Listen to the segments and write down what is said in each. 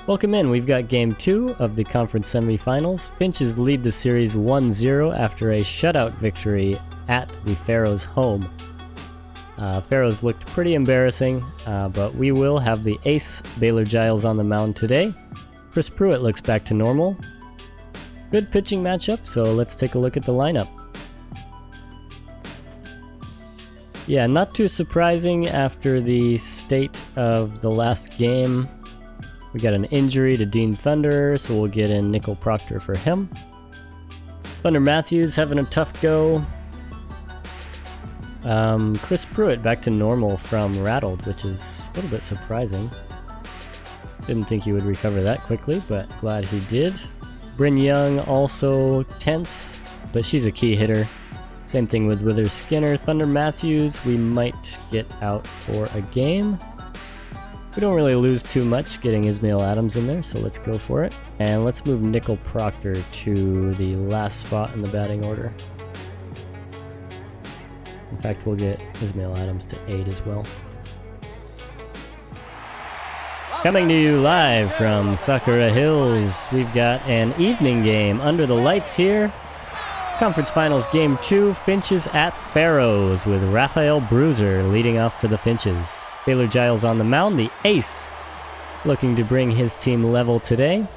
Welcome in, we've got game 2 of the conference semifinals. Finches lead the series 1-0 after a shutout victory at the Pharaohs' home. Pharaohs looked pretty embarrassing, but we will have the ace Baylor Giles on the mound today. Chris Pruitt looks back to normal. Good pitching matchup, so let's take a look at the lineup. Yeah, not too surprising after the state of the last game. We got an injury to Dean Thunder, so we'll get in Nickel Proctor for him. Thunder Matthews having a tough go. Chris Pruitt back to normal from rattled, which is a little bit surprising. Didn't think he would recover that quickly, but glad he did. Bryn Young also tense, but she's a key hitter. Same thing with Wither Skinner. Thunder Matthews, we might get out for a game. We don't really lose too much getting Ismail Adams in there, so let's go for it. And let's move Nickel Proctor to the last spot in the batting order. In fact, we'll get Ismail Adams to 8 as well. Coming to you live from Sakura Hills, we've got an evening game under the lights here. Conference Finals Game 2, Finches at Pharaohs, with Raphael Bruiser leading off for the Finches. Baylor Giles on the mound, the ace, looking to bring his team level today.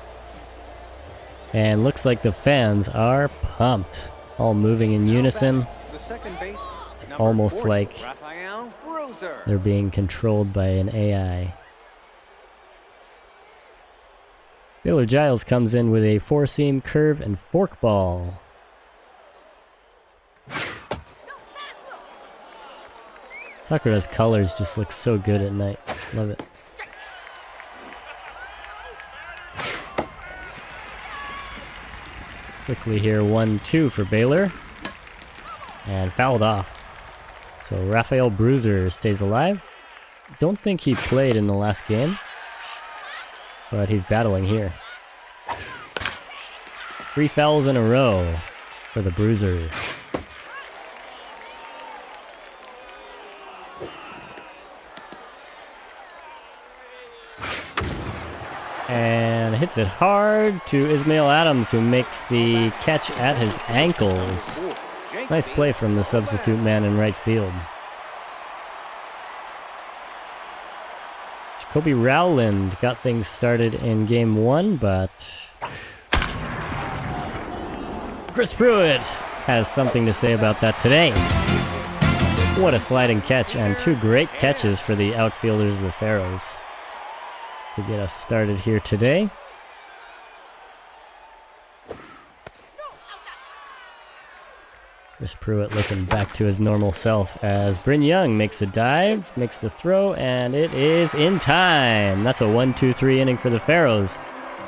And looks like the fans are pumped, all moving in unison. It's almost like they're being controlled by an AI. Baylor Giles comes in with a four-seam curve and forkball. Sakura's colors just look so good at night. Love it. Quickly here, 1-2 for Baylor. And fouled off. So Raphael Bruiser stays alive. Don't think he played in the last game, but he's battling here. 3 fouls in a row for the Bruiser. And hits it hard to Ismail Adams, who makes the catch at his ankles. Nice play from the substitute man in right field. Jacoby Rowland got things started in game 1, but Chris Pruitt has something to say about that today. What a sliding catch, and 2 great catches for the outfielders of the Pharaohs to get us started here today. Chris Pruitt looking back to his normal self as Bryn Young makes a dive, makes the throw, and it is in time. That's a 1-2-3 inning for the Pharaohs,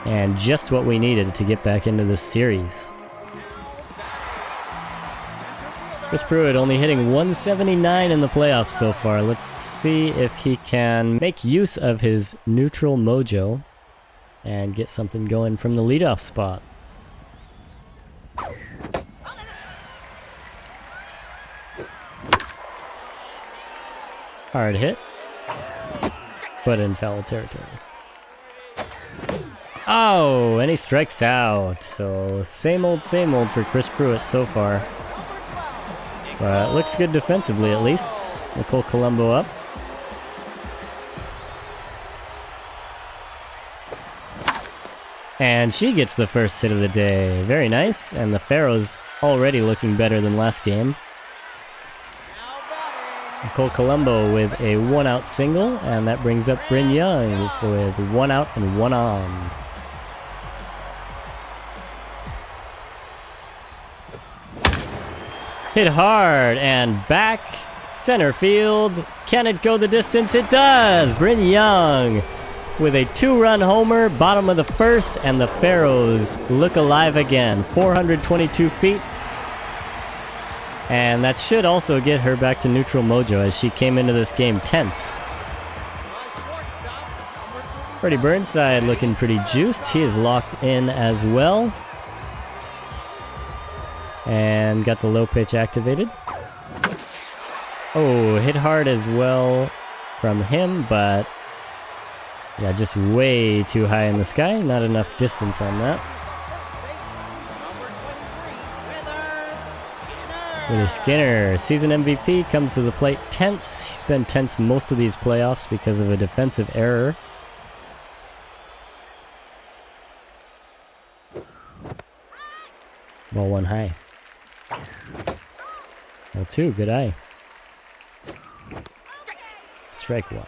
and just what we needed to get back into this series. Chris Pruitt only hitting 179 in the playoffs so far. Let's see if he can make use of his neutral mojo and get something going from the leadoff spot. Hard hit, but in foul territory. Oh, and he strikes out. So same old for Chris Pruitt so far. But looks good defensively at least. Nicole Colombo up. And she gets the first hit of the day. Very nice. And the Pharaohs already looking better than last game. Nicole Colombo with a 1-out single, and that brings up Bryn Young with 1 out and 1 on. Hit hard and back center field. Can it go the distance? It does. Bryn Young with a 2-run homer, bottom of the first, and the Pharaohs look alive again. 422 feet. And that should also get her back to neutral mojo as she came into this game tense. Freddie Burnside looking pretty juiced. He is locked in as well. And got the low pitch activated. Oh, hit hard as well from him, but Yeah, just way too high in the sky. Not enough distance on that. Wither Skinner, season MVP, comes to the plate tense. He's been tense most of these playoffs because of a defensive error. Ball one high. Ball two, good eye. Strike one.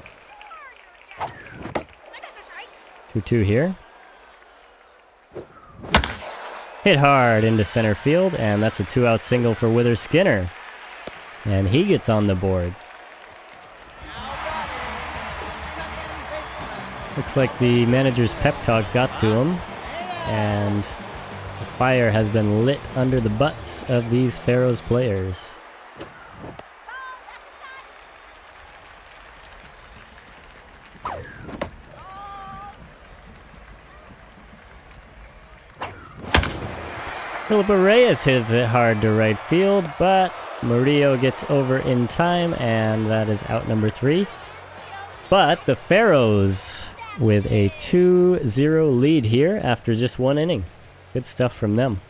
2-2 here. Hit hard into center field, and that's a 2-out single for Wither Skinner. And he gets on the board. Looks like the manager's pep talk got to him, and the fire has been lit under the butts of these Pharaohs players. Philip Reyes hits it hard to right field, but Murillo gets over in time, and that is out number 3. But the Pharaohs with a 2-0 lead here after just 1 inning. Good stuff from them.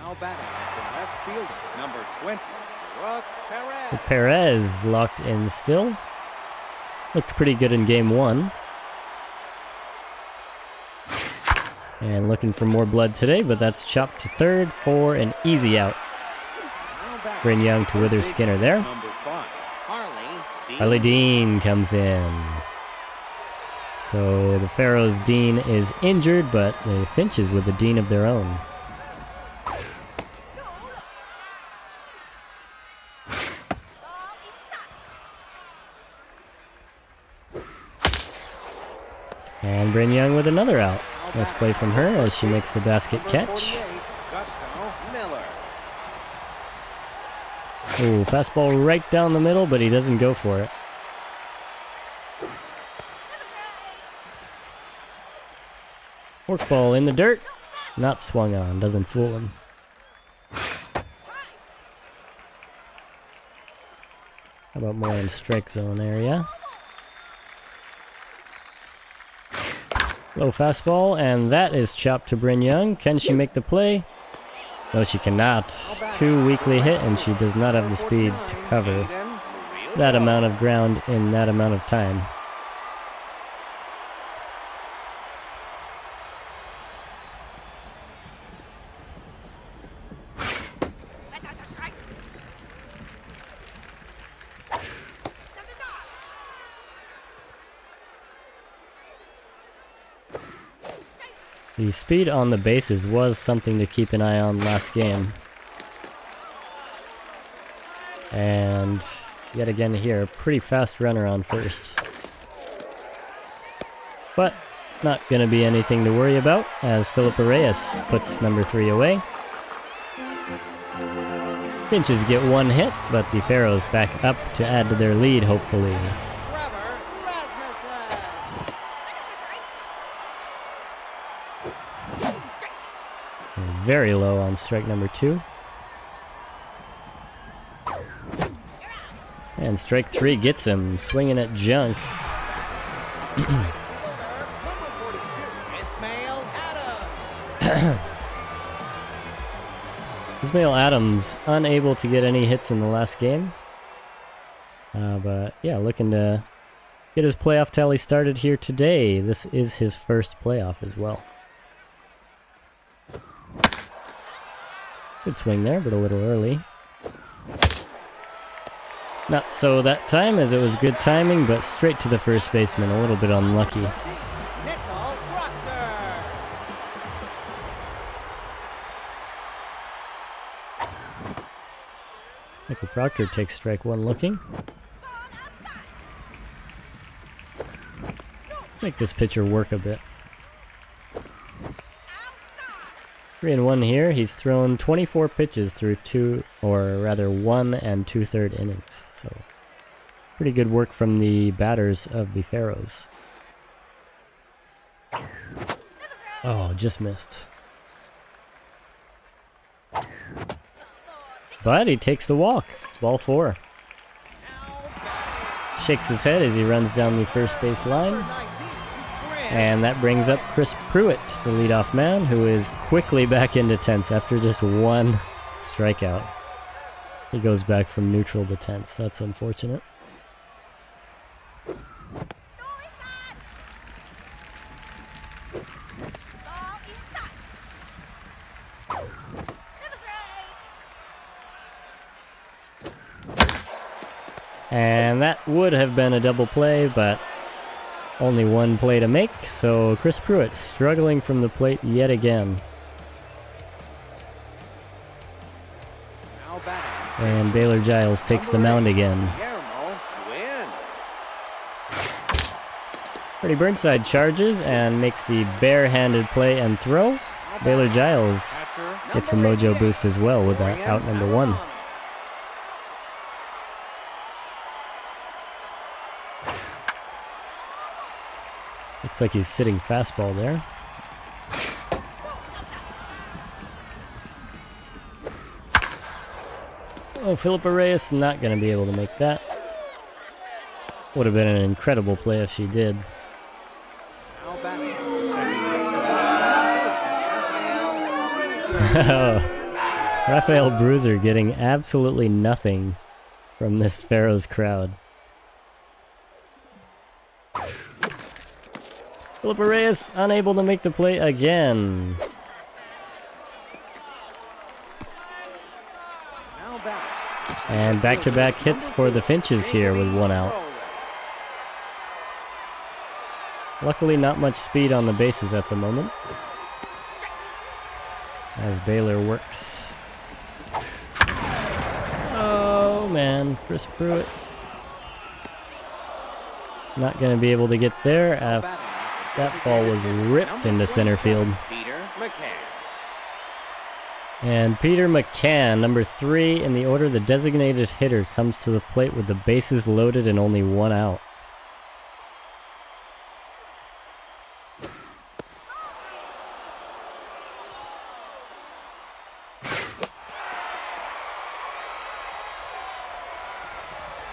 Now batting the left fielder, number 20, Perez. Perez locked in still. Looked pretty good in game 1. And looking for more blood today, but that's chopped to third for an easy out. Bryn Young to Wither Skinner there. Harley Dean comes in. So the Pharaohs' Dean is injured, but the Finches with a Dean of their own. And Bryn Young with another out. Nice play from her as she makes the basket catch. Ooh, fastball right down the middle, but he doesn't go for it. Forkball in the dirt. Not swung on, doesn't fool him. How about more in strike zone area? Low fastball, and that is chopped to Bryn Young. Can she make the play? No, she cannot. Too weakly hit, and she does not have the speed to cover that amount of ground in that amount of time. The speed on the bases was something to keep an eye on last game. And yet again here, pretty fast runner on first. But not going to be anything to worry about as Philip Reyes puts number 3 away. Finches get 1 hit, but the Pharaohs back up to add to their lead, hopefully. Very low on strike number 2. And strike 3 gets him, swinging at junk. Ismail Adams unable to get any hits in the last game. But yeah, looking to get his playoff tally started here today. This is his first playoff as well. Good swing there, but a little early. Not so that time, as it was good timing, but straight to the first baseman, a little bit unlucky. Michael Proctor takes strike 1 looking. Let's make this pitcher work a bit. 3-1 here. He's thrown 24 pitches through 1 2/3 innings. So pretty good work from the batters of the Pharaohs. Oh, just missed. But he takes the walk. Ball 4. Shakes his head as he runs down the first base line. And that brings up Chris Pruitt, the leadoff man, who is quickly back into tense after just one strikeout. He goes back from neutral to tense. That's unfortunate. And that would have been a double play, but only one play to make, so Chris Pruitt struggling from the plate yet again. And Baylor Giles takes the mound again. Freddie Burnside charges and makes the bare-handed play and throw. Baylor Giles gets a mojo boost as well with that out number one. Looks like he's sitting fastball there. Oh, Philippa Reyes not going to be able to make that. Would have been an incredible play if she did. Rafael Bruiser getting absolutely nothing from this Pharaohs crowd. Philippa Reyes unable to make the play again. And back-to-back hits for the Finches here with one out. Luckily not much speed on the bases at the moment, as Baylor works. Oh man, Chris Pruitt not going to be able to get there. That ball was ripped into center field. And Peter McCann, number 3 in the order, the designated hitter, comes to the plate with the bases loaded and only one out.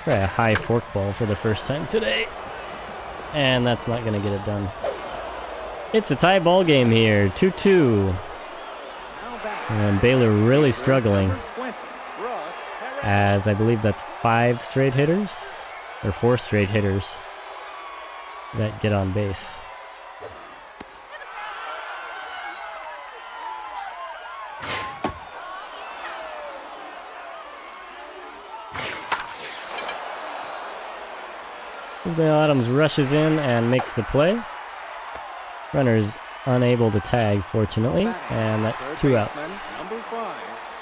Try a high forkball for the first time today. And that's not going to get it done. It's a tie ball game here, 2-2. And Baylor really struggling, as I believe that's 5 straight hitters, or 4 straight hitters that get on base. Ismail Adams rushes in and makes the play. Runner's unable to tag, fortunately, and that's 2 outs. Number 5,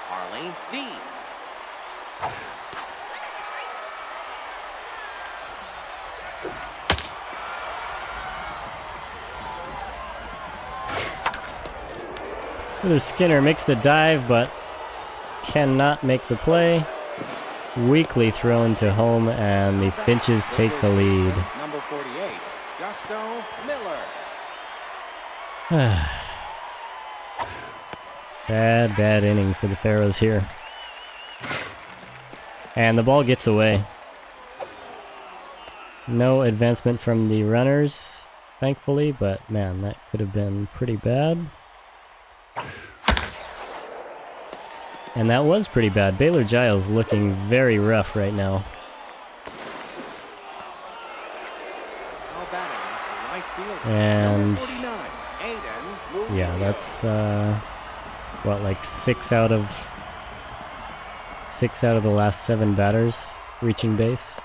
Harley D. Heather Skinner makes the dive, but cannot make the play. Weakly thrown to home, and the Finches take the lead. Number 48, Gusto Miller. Bad inning for the Pharaohs here. And the ball gets away. No advancement from the runners, thankfully, but man, that could have been pretty bad. And that was pretty bad. Baylor Giles looking very rough right now. And yeah, that's what, like 6 out of the last 7 batters reaching base.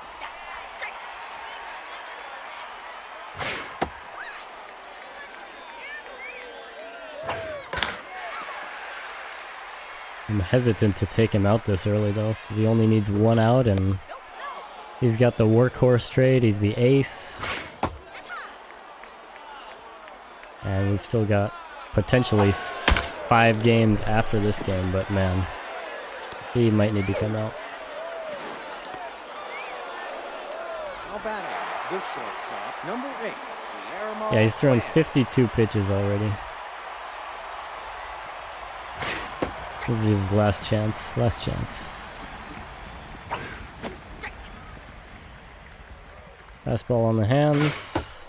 I'm hesitant to take him out this early though, because he only needs 1 out, and he's got the workhorse trade, he's the ace. And we've still got potentially 5 games after this game, but man, he might need to come out. The shortstop, number 8, Yeah, he's thrown 52 pitches already. This is his last chance. Fastball on the hands.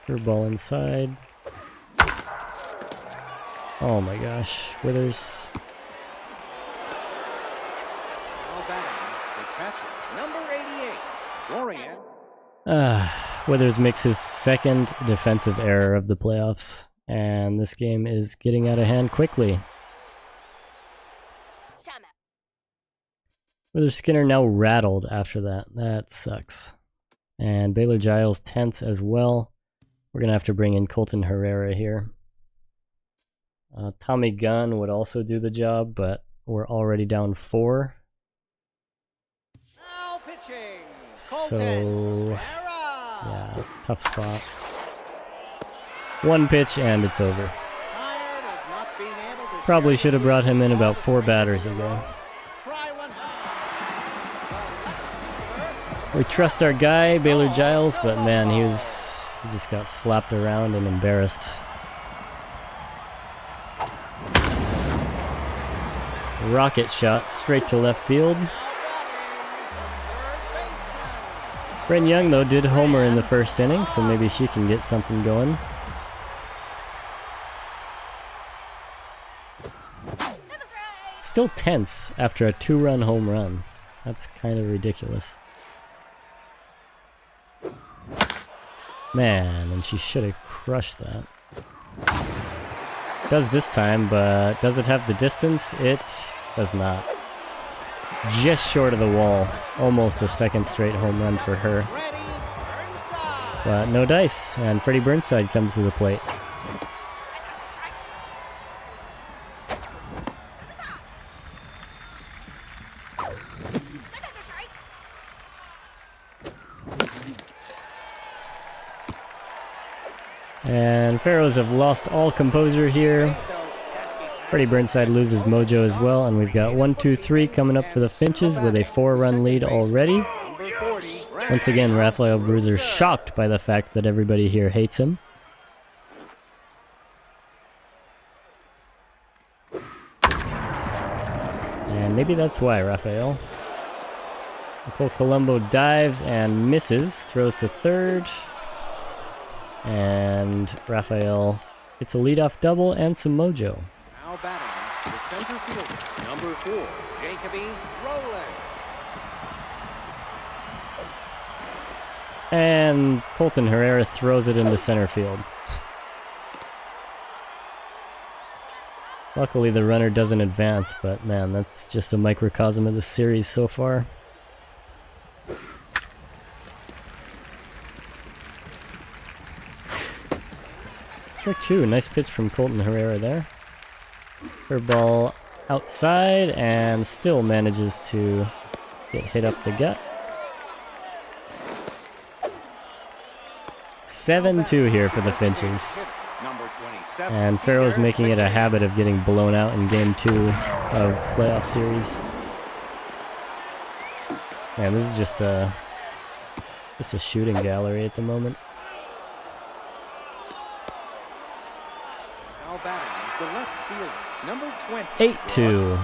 Curveball inside. Oh my gosh, Withers. Now batting, the catcher, number 88, Dorian. Withers makes his second defensive error of the playoffs, and this game is getting out of hand quickly. Withers Skinner now rattled after that. That sucks. And Baylor Giles tense as well. We're going to have to bring in Colton Herrera here. Tommy Gunn would also do the job, but we're already down 4. Now pitching, So, Herrera. yeah, tough spot. 1 pitch and it's over. Tired of not being able to Probably share should have the brought him in lead about with 4 strangers batters in a ago. row. Try one. We trust our guy, Baylor Giles, but man, he just got slapped around and embarrassed. Rocket shot straight to left field. Bryn Young, though, did homer in the first inning, so maybe she can get something going. Still tense after a 2-run home run. That's kind of ridiculous. Man, and she should have crushed that. Does this time, but does it have the distance? It does not. Just short of the wall. Almost a second straight home run for her. But no dice, and Freddie Burnside comes to the plate. And Pharaohs have lost all composure here. Freddie Burnside loses mojo as well, and we've got 1-2-3 coming up for the Finches with a 4-run lead already. Once again, Raphael Bruiser shocked by the fact that everybody here hates him. And maybe that's why, Raphael. Nicole Colombo dives and misses, throws to third. And Raphael gets a leadoff double and some mojo. Now batting, the center fielder, number 4, Jacoby Rowland. And Colton Herrera throws it into center field. Luckily the runner doesn't advance, but man, that's just a microcosm of the series so far. Strike 2, nice pitch from Colton Herrera there. Curveball outside and still manages to get hit up the gut. 7-2 here for the Finches. And Pharaohs making it a habit of getting blown out in game 2 of playoff series. Man, this is just a shooting gallery at the moment. Now batting, the left fielder, number 20. 8-2.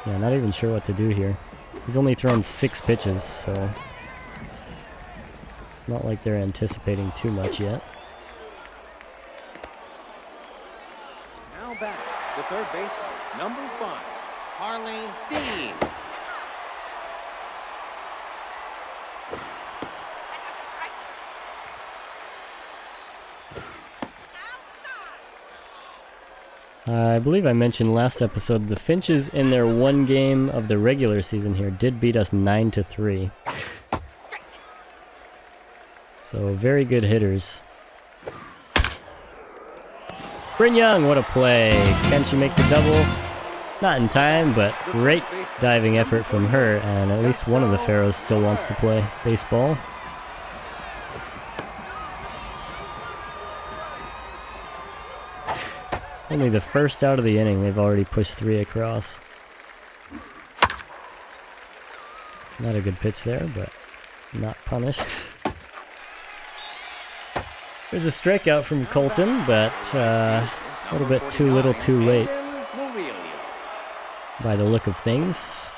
Yeah, not even sure what to do here. He's only thrown 6 pitches, so not like they're anticipating too much yet. Now batting, the third baseman, number 5, Harley Dean. I believe I mentioned last episode the Finches in their 1 game of the regular season here did beat us 9-3. So very good hitters. Bryn Young, what a play. Can she make the double? Not in time, but great diving effort from her, and at least one of the Pharaohs still wants to play baseball. Only the first out of the inning, they've already pushed 3 across. Not a good pitch there, but not punished. There's a strikeout from Colton, but a little bit too little too late. by the look of things.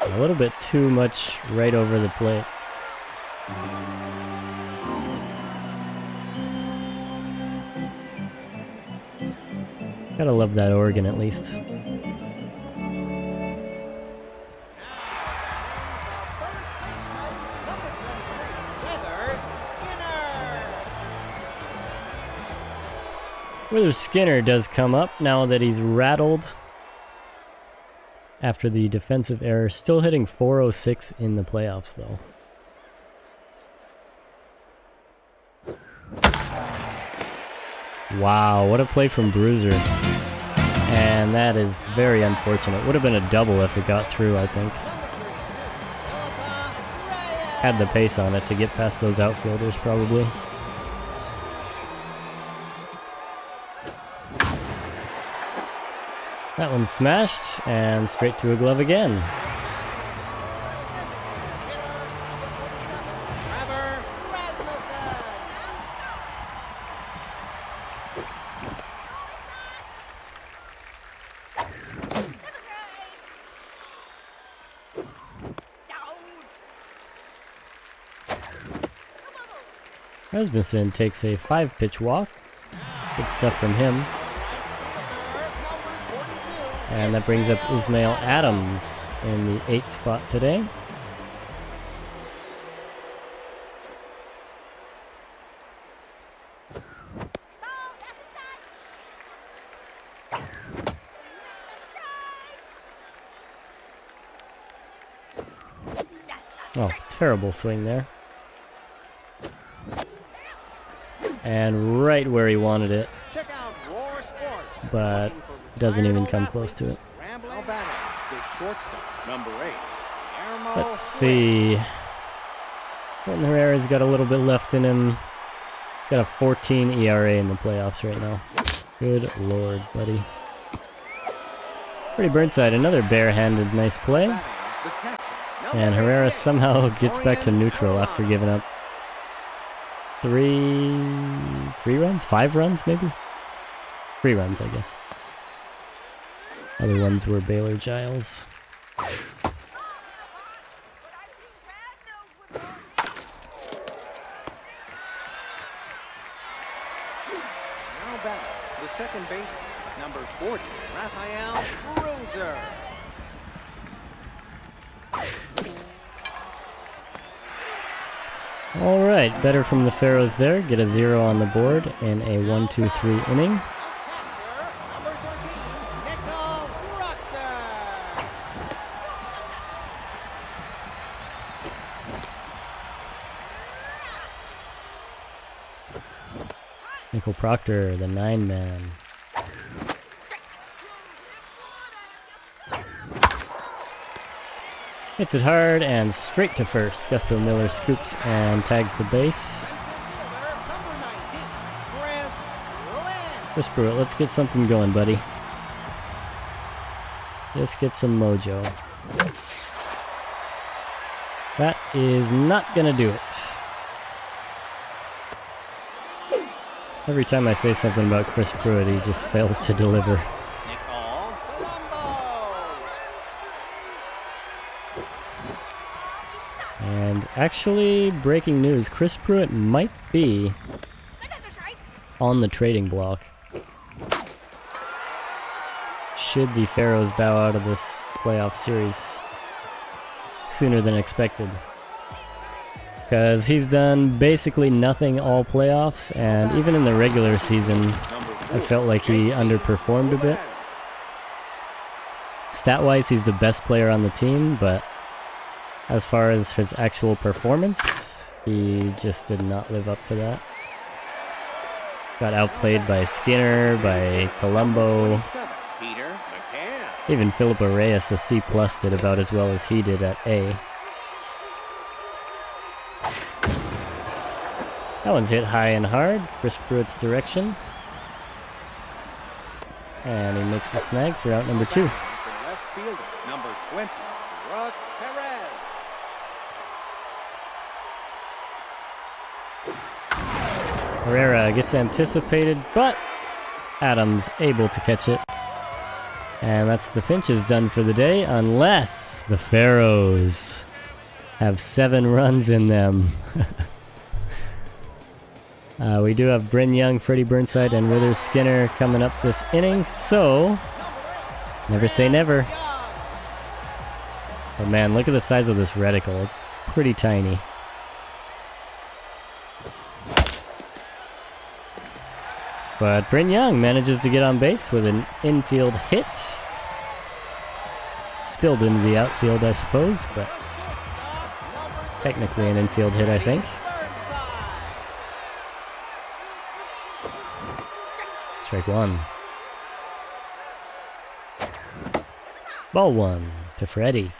A little bit too much right over the plate. Gotta love that organ at least. Whether Skinner does come up now that he's rattled after the defensive error. Still hitting .406 in the playoffs though. Wow, what a play from Bruiser. And that is very unfortunate. Would have been a double if it got through, I think. Had the pace on it to get past those outfielders probably. That one's smashed, and straight to a glove again. Rasmussen takes a 5-pitch walk. Good stuff from him. And that brings up Ismail Adams in the 8th spot today. Oh, terrible swing there. And right where he wanted it. But doesn't even come close to it. Let's see. Colton Herrera's got a little bit left in him. Got a 14 ERA in the playoffs right now. Good lord, buddy. Freddie Burnside, another barehanded nice play. And Herrera somehow gets back to neutral after giving up 3 runs? 5 runs, maybe? 3 runs, I guess. Other ones were Baylor Giles. Now back, the second baseman, number 40, Rafael Bruiser. All right, better from the Pharaohs there. Get a 0 on the board in a 1-2-3 inning. Nickel Proctor, the 9-man. Hits it hard and straight to first. Gusto Miller scoops and tags the base. Chris Pruitt, let's get something going, buddy. Just get some mojo. That is not gonna do it. Every time I say something about Chris Pruitt, he just fails to deliver. And actually, breaking news, Chris Pruitt might be on the trading block. Should the Pharaohs bow out of this playoff series sooner than expected. Because he's done basically nothing all playoffs, and even in the regular season, I felt like he underperformed a bit. Stat-wise, he's the best player on the team, but as far as his actual performance, he just did not live up to that. Got outplayed by Skinner, by Colombo. Even Philip Reyes, a C+, did about as well as he did at A. That one's hit high and hard, Chris Pruitt's direction. And he makes the snag for out number 2. Left fielder, number 20, Rock Perez. Herrera gets anticipated, but Adams able to catch it. And that's the Finches done for the day, unless the Pharaohs have 7 runs in them. We do have Bryn Young, Freddie Burnside, and Withers Skinner coming up this inning, so never say never. But man, look at the size of this reticle. It's pretty tiny. But Bryn Young manages to get on base with an infield hit. Spilled into the outfield, I suppose, but technically an infield hit, I think. Strike 1. Ball 1 to Freddie.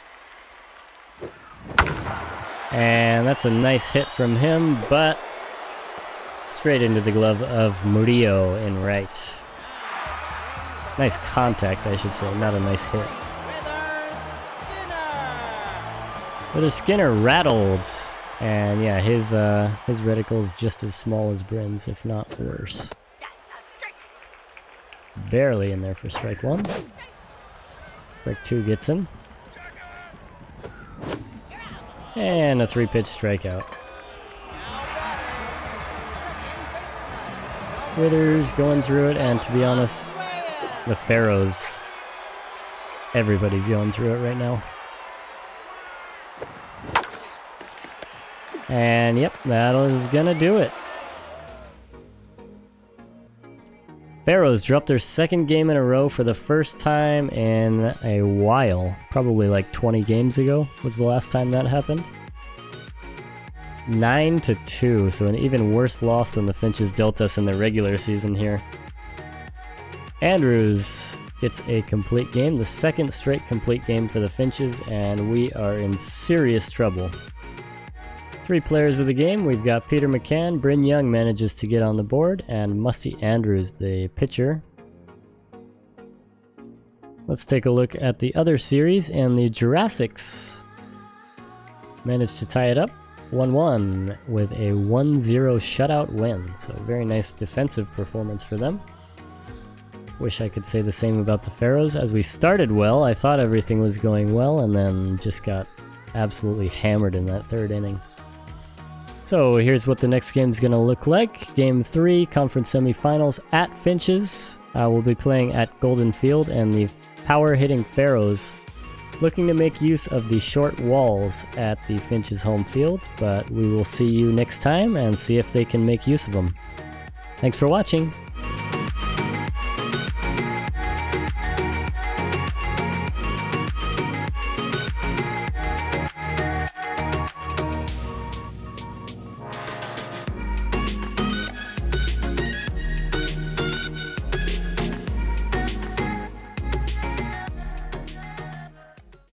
And that's a nice hit from him, but straight into the glove of Murillo in right. Nice contact, I should say, not a nice hit. Withers Skinner rattled, and yeah, his reticle is just as small as Bryn's, if not worse. Barely in there for strike 1. Strike 2 gets him. And a 3-pitch strikeout. Withers going through it, and to be honest, the Pharaohs, everybody's going through it right now. And yep, that is gonna do it. Pharaohs dropped their 2nd game in a row for the first time in a while. Probably like 20 games ago was the last time that happened. 9-2, so an even worse loss than the Finches dealt us in the regular season here. Andrews gets a complete game, the 2nd straight complete game for the Finches, and we are in serious trouble. 3 players of the game, we've got Peter McCann, Bryn Young manages to get on the board, and Musty Andrews, the pitcher. Let's take a look at the other series, and the Jurassics managed to tie it up 1-1 with a 1-0 shutout win. So very nice defensive performance for them. Wish I could say the same about the Pharaohs. As we started well, I thought everything was going well, and then just got absolutely hammered in that 3rd inning. So here's what the next game's gonna look like. Game 3, conference semifinals at Finches. We'll be playing at Golden Field, and the power-hitting Pharaohs looking to make use of the short walls at the Finches home field, but we will see you next time and see if they can make use of them. Thanks for watching.